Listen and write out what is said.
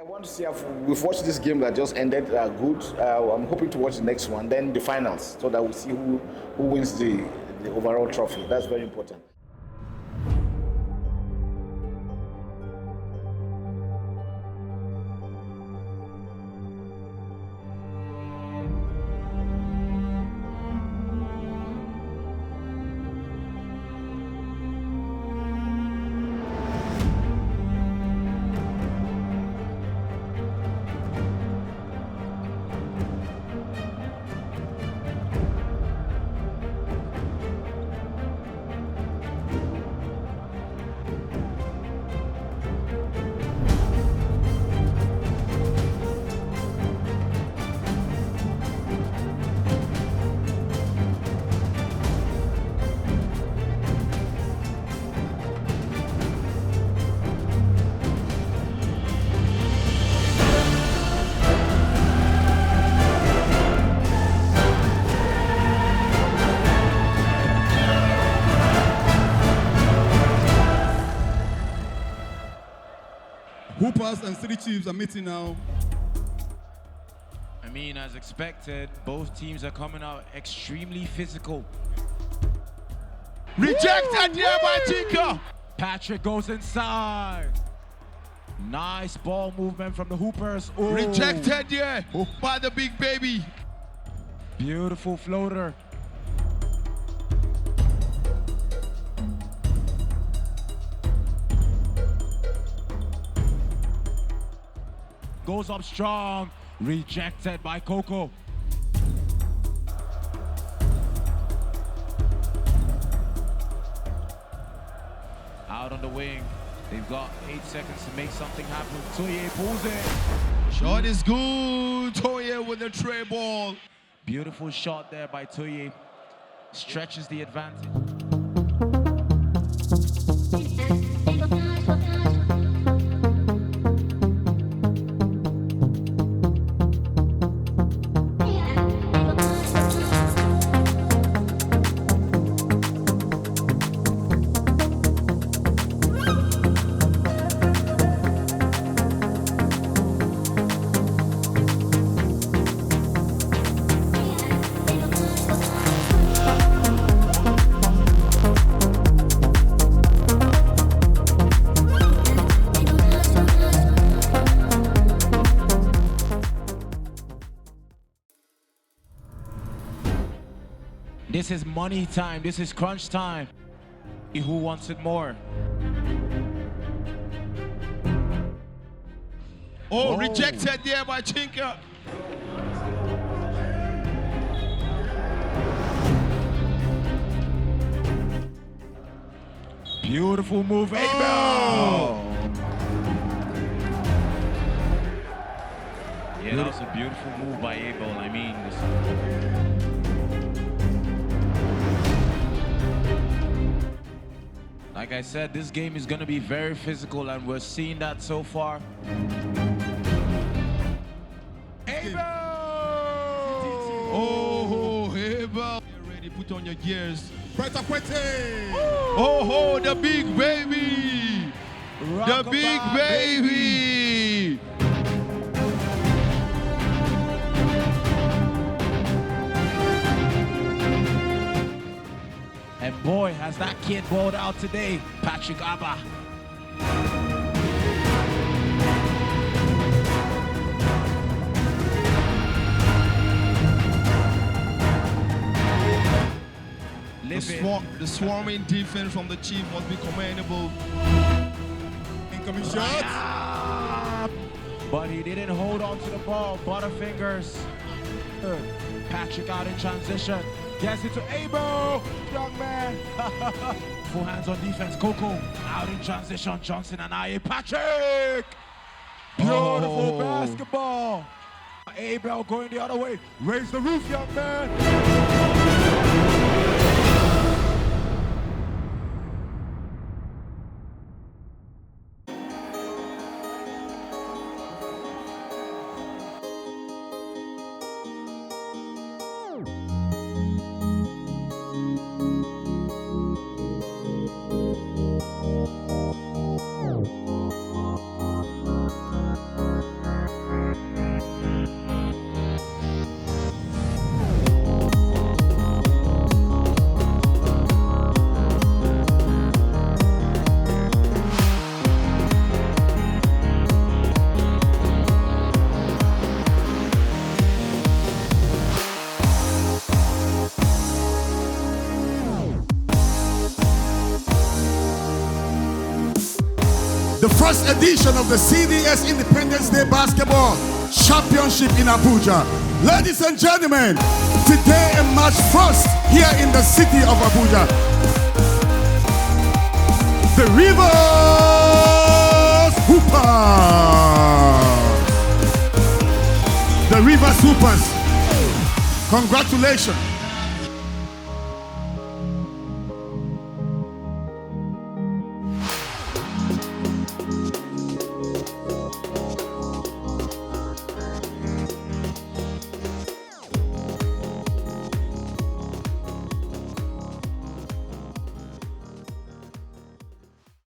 I want to see if we've watched this game that just ended good. I'm hoping to watch the next one, then the finals, so that we see who wins the overall trophy. That's very important. Hoopers and City Chiefs are meeting now. I mean, as expected, both teams are coming out extremely physical. Rejected here by Tinker. Patrick goes inside. Nice ball movement from the Hoopers. Ooh. Rejected here by the big baby. Beautiful floater. Goes up strong, rejected by Gboko. Out on the wing, they've got 8 seconds to make something happen. Toye pulls it. Shot is good, Toye with the tray ball. Beautiful shot there by Toye, stretches the advantage. This is money time, this is crunch time. Who wants it more? Oh, rejected there by Tinker. Beautiful move, Abel! Yeah, that was a beautiful move by Abel. I mean, like I said, this game is going to be very physical, and we're seeing that so far. Abel! Oh, Abel. Get ready, put on your gears. Oh, Oh, the big baby! The big baby! And boy, has that kid balled out today, Patrick Abba. The swarming defense from the Chief must be commendable. incoming shot. But he didn't hold on to the ball. Butterfingers. Patrick out in transition. Gets it to Abel. Young man. Full hands on defense. Gboko out in transition. Johnson and Aye. Patrick. Beautiful basketball. Abel going the other way. Raise the roof, young man. first edition of the CDS Independence Day Basketball Championship in Abuja. Ladies and gentlemen, today and March 1st here in the city of Abuja, the Rivers Hoopers. The Rivers Hoopers. Congratulations.